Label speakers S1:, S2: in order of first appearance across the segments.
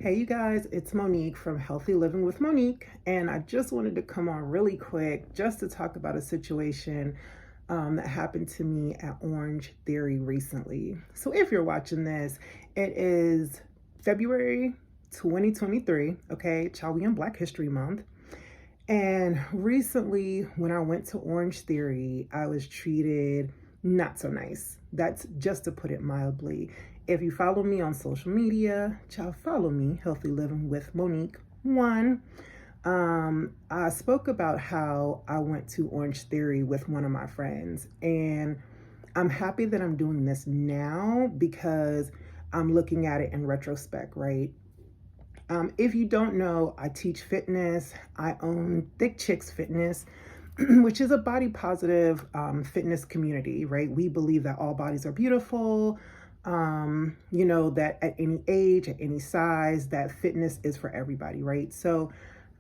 S1: Hey, you guys, it's Monique from Healthy Living with Monique, and I just wanted to come on really quick just to talk about a situation that happened to me at Orange Theory recently. So, if you're watching this, it is February 2023, okay, child, we in Black History Month. And recently, when I went to Orange Theory, I was treated not so nice. That's just to put it mildly. If you follow me on social media, child, follow me, Healthy Living with Monique 1. I spoke about how I went to Orange Theory with one of my friends, and I'm happy that I'm doing this now because I'm looking at it in retrospect, right? If you don't know, I teach fitness. I own Thick Chicks Fitness, which is a body positive fitness community, right? We believe that all bodies are beautiful, that at any age, at any size, that fitness is for everybody, right? So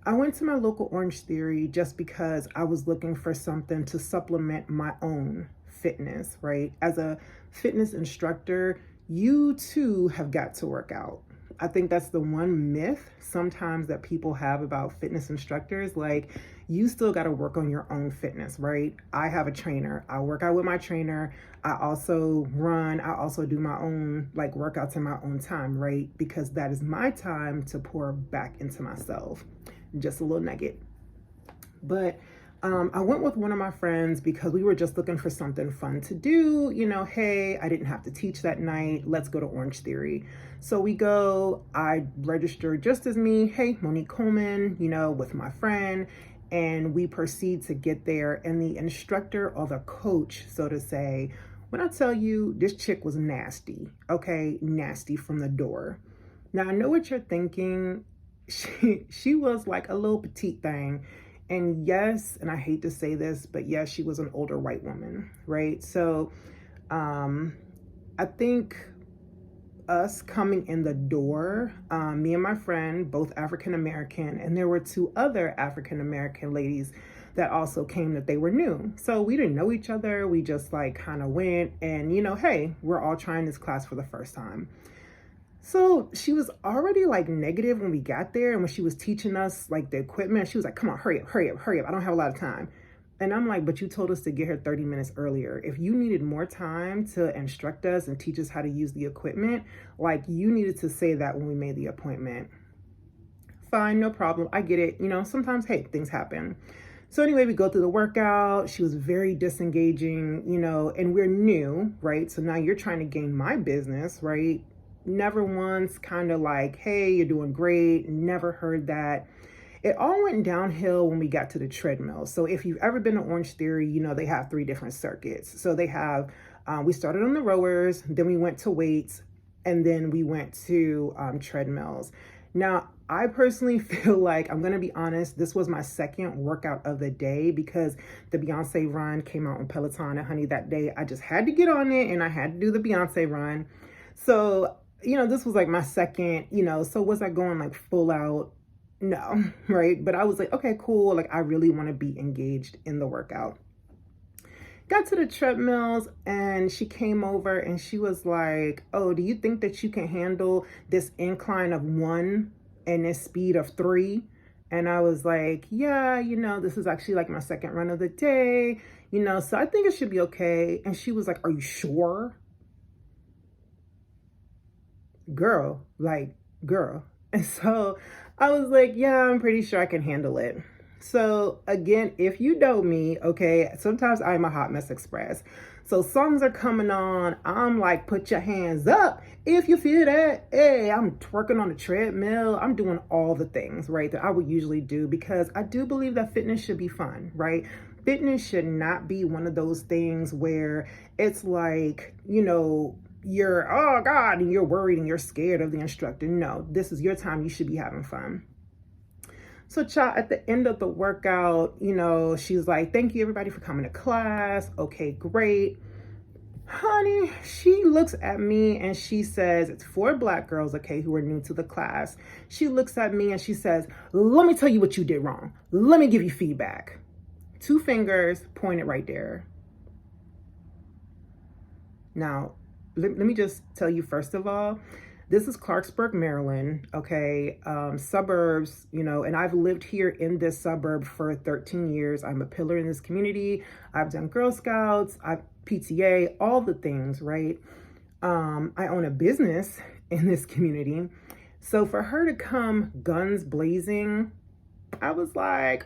S1: I went to my local Orange Theory just because I was looking for something to supplement my own fitness, right? As a fitness instructor, you too have got to work out. I think that's the one myth sometimes that people have about fitness instructors. Like, you still got to work on your own fitness, right? I have a trainer. I work out with my trainer. I also run. I also do my own workouts in my own time, right? Because that is my time to pour back into myself. Just a little nugget. But I went with one of my friends because we were just looking for something fun to do. Hey, I didn't have to teach that night. Let's go to Orange Theory. So we go, I registered just as me, hey, Monique Coleman, with my friend. And we proceed to get there. And the instructor or the coach, so to say, when I tell you this chick was nasty, okay, nasty from the door. Now, I know what you're thinking. She was like a little petite thing. And yes, and I hate to say this, but yes, she was an older white woman, right? So I think us coming in the door, me and my friend, both African-American, and there were two other African-American ladies that also came that they were new. So we didn't know each other. We just kind of went and, hey, we're all trying this class for the first time. So she was already negative when we got there. And when she was teaching us the equipment, she was like, come on, hurry up, hurry up, hurry up. I don't have a lot of time. And I'm like, but you told us to get here 30 minutes earlier. If you needed more time to instruct us and teach us how to use the equipment, you needed to say that when we made the appointment. Fine, no problem. I get it. Sometimes, hey, things happen. So anyway, we go through the workout. She was very disengaging, and we're new, right? So now you're trying to gain my business, right? Never once kind of hey, you're doing great. Never heard that. It all went downhill when we got to the treadmill. So if you've ever been to Orange Theory, they have 3 different circuits. So they have, we started on the rowers, then we went to weights, and then we went to treadmills. Now, I personally feel like, I'm going to be honest, this was my second workout of the day because the Beyonce run came out on Peloton. And honey, that day I just had to get on it and I had to do the Beyonce run. So this was my second, so was I going full out? No, right? But I was like, okay, cool. I really want to be engaged in the workout. Got to the treadmills and she came over and she was like, oh, do you think that you can handle this incline of 1 and this speed of 3? And I was like, yeah, this is actually my second run of the day, so I think it should be okay. And she was like, are you sure? Girl. And so I was like, yeah, I'm pretty sure I can handle it. So again, if you know me, okay, sometimes I'm a hot mess express. So songs are coming on. I'm like, put your hands up if you feel that. Hey, I'm twerking on the treadmill. I'm doing all the things, right, that I would usually do because I do believe that fitness should be fun, right? Fitness should not be one of those things where it's you're, oh God, and you're worried and you're scared of the instructor. No, this is your time. You should be having fun. So child, at the end of the workout, she's like, thank you everybody for coming to class. Okay, great. Honey, she looks at me and she says, it's 4 Black girls, okay, who are new to the class. She looks at me and she says, let me tell you what you did wrong. Let me give you feedback. 2 fingers pointed right there. Now, let me just tell you, first of all, This is Clarksburg, Maryland, okay, suburbs, and I've lived here in this suburb for 13 years. I'm a pillar in this community. I've done Girl Scouts, I've PTA, all the things, right? I own a business in this community. So for her to come guns blazing, I was like,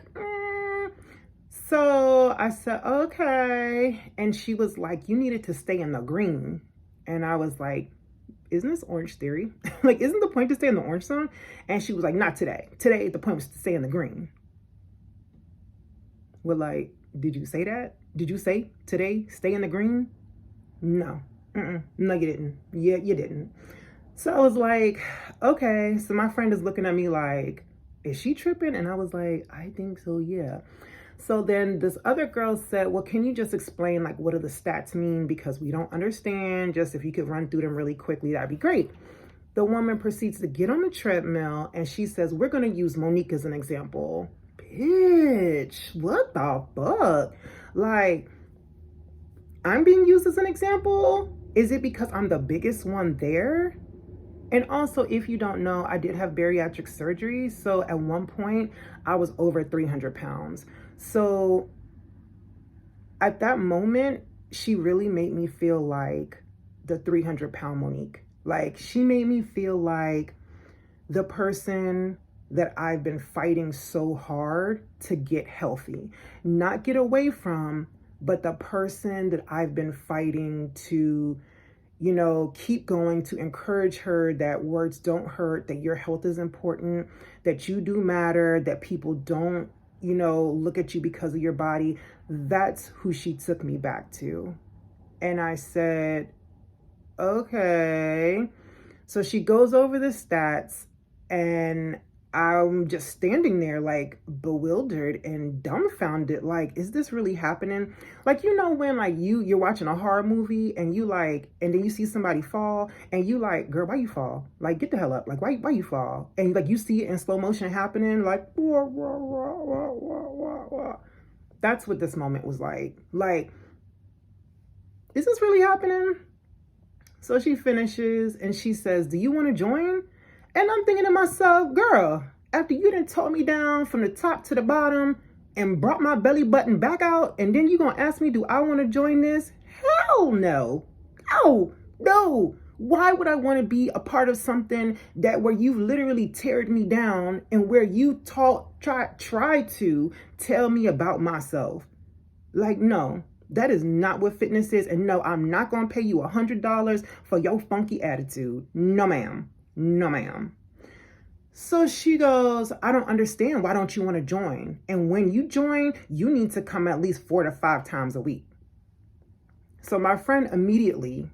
S1: So I said, okay. And she was like, you needed to stay in the green. And I was like, isn't this Orange Theory? Like, isn't the point to stay in the orange zone? And she was like, not today. Today, the point was to stay in the green. Well, like, did you say that? Did you say today, stay in the green? No. No, you didn't. Yeah, you didn't. So I was like, okay. So my friend is looking at me like, is she tripping? And I was like, I think so, yeah. So then this other girl said, well, can you just explain, like, what do the stats mean? Because we don't understand. Just if you could run through them really quickly, that'd be great. The woman proceeds to get on the treadmill and she says, we're going to use Monique as an example. Bitch, what the fuck? Like, I'm being used as an example? Is it because I'm the biggest one there? And also, if you don't know, I did have bariatric surgery. So at one point, I was over 300 pounds. So at that moment, she really made me feel like the 300-pound Monique. Like, she made me feel like the person that I've been fighting so hard to get healthy. Not get away from, but the person that I've been fighting to keep going, to encourage her that words don't hurt, that your health is important, that you do matter, that people don't, look at you because of your body. That's who she took me back to. And I said, okay. So she goes over the stats and I'm just standing there like bewildered and dumbfounded. Like, is this really happening? Like, when like you're watching a horror movie and you like, and then you see somebody fall and you like, girl, why you fall? Like, get the hell up. Like, why you fall? And like, you see it in slow motion happening. Like, wah, wah, wah, wah, wah, wah, wah. That's what this moment was like. Like, is this really happening? So she finishes and she says, do you want to join? And I'm thinking to myself, girl, after you done tore me down from the top to the bottom and brought my belly button back out, and then you gonna ask me, do I want to join this? Hell no. No. Why would I want to be a part of something where you literally teared me down and where you try to tell me about myself? Like, no. That is not what fitness is. And no, I'm not going to pay you $100 for your funky attitude. No, ma'am. No, ma'am. So she goes, I don't understand. Why don't you want to join? And when you join, you need to come at least 4 to 5 times a week. So my friend immediately,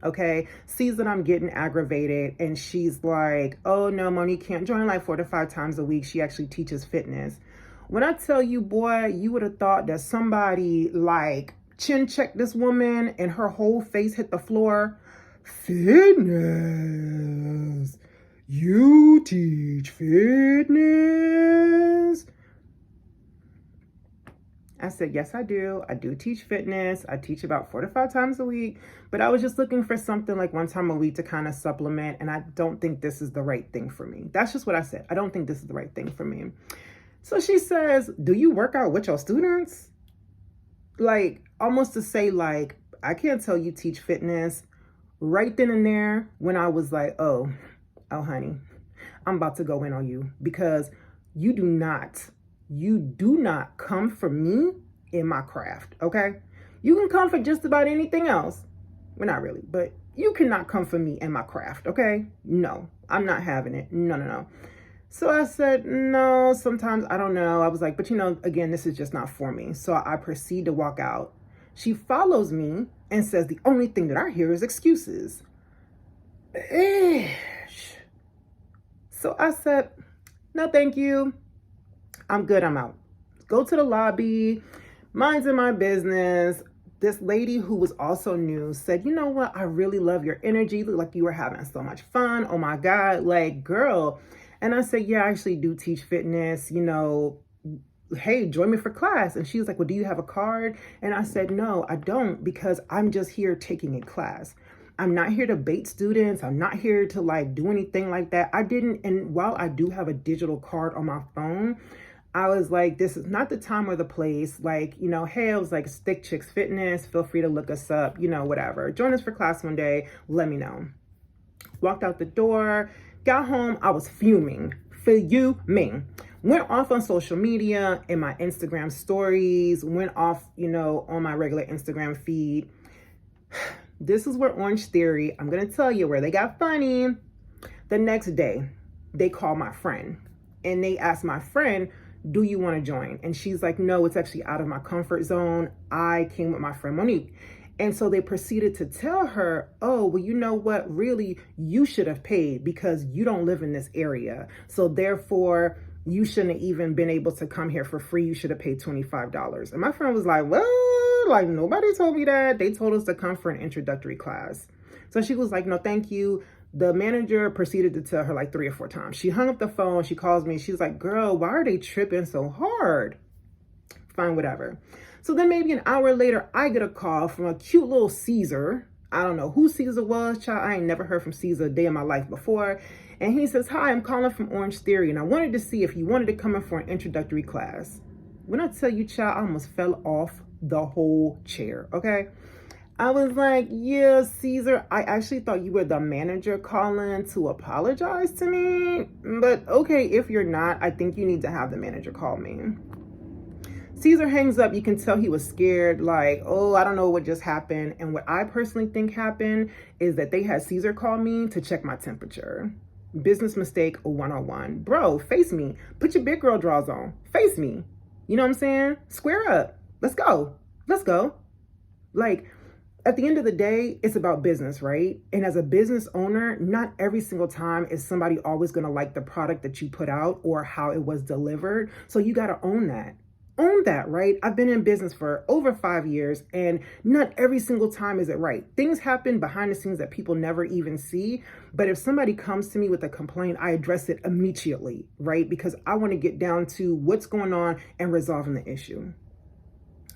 S1: okay, sees that I'm getting aggravated. And she's like, oh, no, Monique can't join like 4 to 5 times a week. She actually teaches fitness. When I tell you, boy, you would have thought that somebody like chin checked this woman and her whole face hit the floor. Fitness. You teach fitness? I said, yes, I do. I do teach fitness. I teach about 4 to 5 times a week, but I was just looking for something like 1 time a week to kind of supplement. And I don't think this is the right thing for me. That's just what I said. I don't think this is the right thing for me. So she says, do you work out with your students? Like, almost to say like, I can't tell you teach fitness. Right then and there, when I was like, oh, honey, I'm about to go in on you because you do not come for me in my craft, okay? You can come for just about anything else. Well, not really, but you cannot come for me in my craft, okay? No, I'm not having it. No. So I said, no, sometimes I don't know. I was like, but again, this is just not for me. So I proceed to walk out. She follows me and says, the only thing that I hear is excuses. So I said, no, thank you. I'm good. I'm out. Go to the lobby. Minding my business. This lady who was also new said, you know what? I really love your energy. You look like you were having so much fun. Oh my God. Like, girl. And I said, yeah, I actually do teach fitness. Hey, join me for class. And she was like, well, do you have a card? And I said, no, I don't, because I'm just here taking a class. I'm not here to bait students. I'm not here to like do anything like that. I didn't. And while I do have a digital card on my phone, I was like, this is not the time or the place. Like, you know, hey, I was like, Stick Chicks Fitness. Feel free to look us up, you know, whatever. Join us for class one day. Let me know. Walked out the door, got home. I was fuming. Went off on social media in my Instagram stories, went off, you know, on my regular Instagram feed. This is where OrangeTheory, I'm going to tell you where they got funny. The next day, they called my friend and they asked my friend, do you want to join? And she's like, no, it's actually out of my comfort zone. I came with my friend Monique. And so they proceeded to tell her, oh, well, you know what? Really, you should have paid because you don't live in this area. So therefore, you shouldn't have even been able to come here for free. You should have paid $25. And my friend was like, well, like nobody told me that. They told us to come for an introductory class. So she was like, no, thank you. The manager proceeded to tell her like 3 or 4 times. She hung up the phone. She calls me. She's like, girl, why are they tripping so hard? Fine, whatever. So then maybe an hour later, I get a call from a cute little Caesar. I don't know who Caesar was, child. I ain't never heard from Caesar a day in my life before. And he says, hi, I'm calling from OrangeTheory, and I wanted to see if you wanted to come in for an introductory class. When I tell you, child, I almost fell off the whole chair, okay? I was like, yeah, Caesar, I actually thought you were the manager calling to apologize to me. But okay, if you're not, I think you need to have the manager call me. Caesar hangs up. You can tell he was scared, like, oh, I don't know what just happened. And what I personally think happened is that they had Caesar call me to check my temperature. Business mistake 101. Bro, face me. Put your big girl drawers on. Face me. You know what I'm saying? Square up. Let's go. Let's go. Like, at the end of the day, it's about business, right? And as a business owner, not every single time is somebody always going to like the product that you put out or how it was delivered. So you got to own that. Own that, right? I've been in business for over 5 years and not every single time is it right. Things happen behind the scenes that people never even see. But if somebody comes to me with a complaint, I address it immediately, right? Because I want to get down to what's going on and resolving the issue.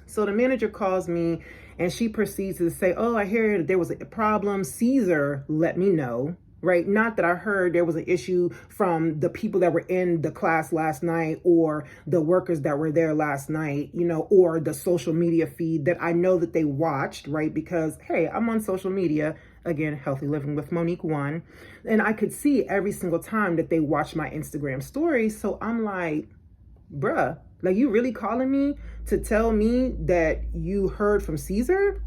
S1: So the manager calls me and she proceeds to say, oh, I hear there was a problem. Caesar let me know. Right? Not that I heard there was an issue from the people that were in the class last night or the workers that were there last night, you know, or the social media feed that I know that they watched, right? Because, hey, I'm on social media, again, Healthy Living with Monique 1, and I could see every single time that they watched my Instagram stories. So I'm like, bruh, like you really calling me to tell me that you heard from Caesar?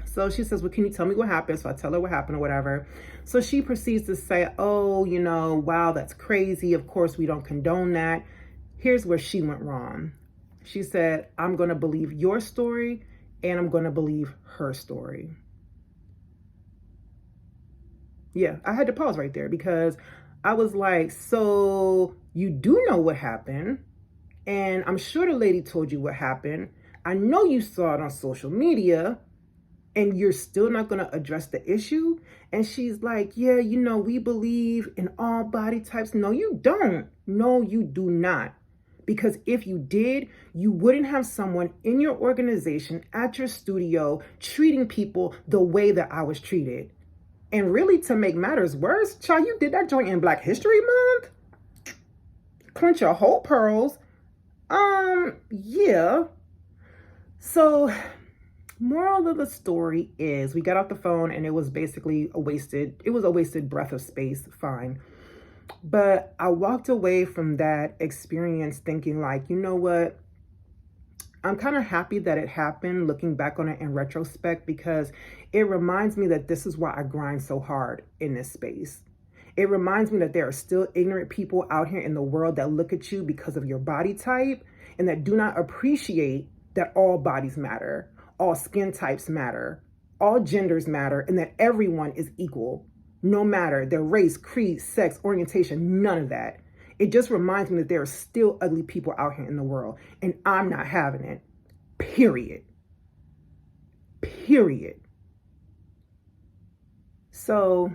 S1: So she says, well, can you tell me what happened? So I tell her what happened or whatever. So she proceeds to say, oh, you know, wow, that's crazy. Of course, we don't condone that. Here's where she went wrong. She said, I'm going to believe your story and I'm going to believe her story. Yeah, I had to pause right there because I was like, so you do know what happened. And I'm sure the lady told you what happened. I know you saw it on social media. And you're still not going to address the issue? And she's like, yeah, you know, we believe in all body types. No, you don't. No, you do not. Because if you did, you wouldn't have someone in your organization at your studio treating people the way that I was treated. And really, to make matters worse, child, you did that joint in Black History Month? Clench your whole pearls. Yeah. So moral of the story is we got off the phone and it was basically a wasted breath of space. Fine. But I walked away from that experience thinking like, you know what? I'm kind of happy that it happened looking back on it in retrospect because it reminds me that this is why I grind so hard in this space. It reminds me that there are still ignorant people out here in the world that look at you because of your body type and that do not appreciate that all bodies matter. All skin types matter, all genders matter, and that everyone is equal, no matter their race, creed, sex, orientation, none of that. It just reminds me that there are still ugly people out here in the world, and I'm not having it, period. Period. So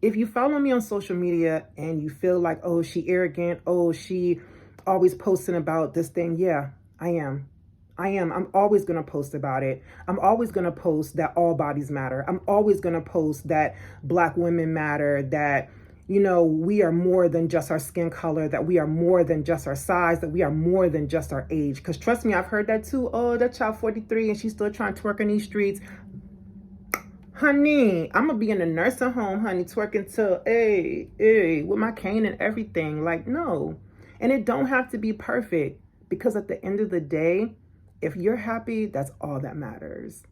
S1: if you follow me on social media and you feel like, oh, she arrogant, oh, she always posting about this thing, yeah, I am. I am. I'm always going to post about it. I'm always going to post that all bodies matter. I'm always going to post that Black women matter, that, you know, we are more than just our skin color, that we are more than just our size, that we are more than just our age. Because trust me, I've heard that too. Oh, that child 43 and she's still trying to twerk in these streets. Honey, I'm going to be in a nursing home, honey, twerking till, hey, with my cane and everything. Like, no. And it don't have to be perfect, because at the end of the day, if you're happy, that's all that matters.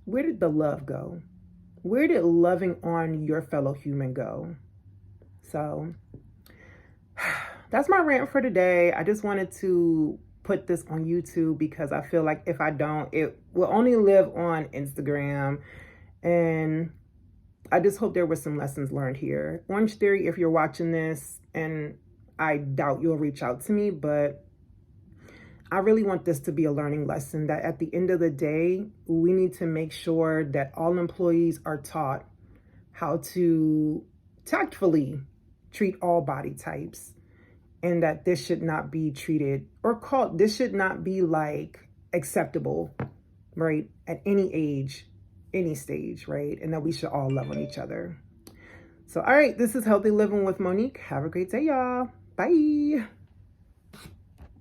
S1: Where did the love go? Where did loving on your fellow human go? So that's my rant for today. I just wanted to put this on YouTube because I feel like if I don't, it will only live on Instagram. And I just hope there were some lessons learned here. Orange Theory, if you're watching this, and I doubt you'll reach out to me, but I really want this to be a learning lesson, that at the end of the day, we need to make sure that all employees are taught how to tactfully treat all body types, and that this should not be treated or called, this should not be like acceptable, right? At any age, any stage, right? And that we should all love on each other. So, all right, this is Healthy Living with Monique. Have a great day, y'all. Bye.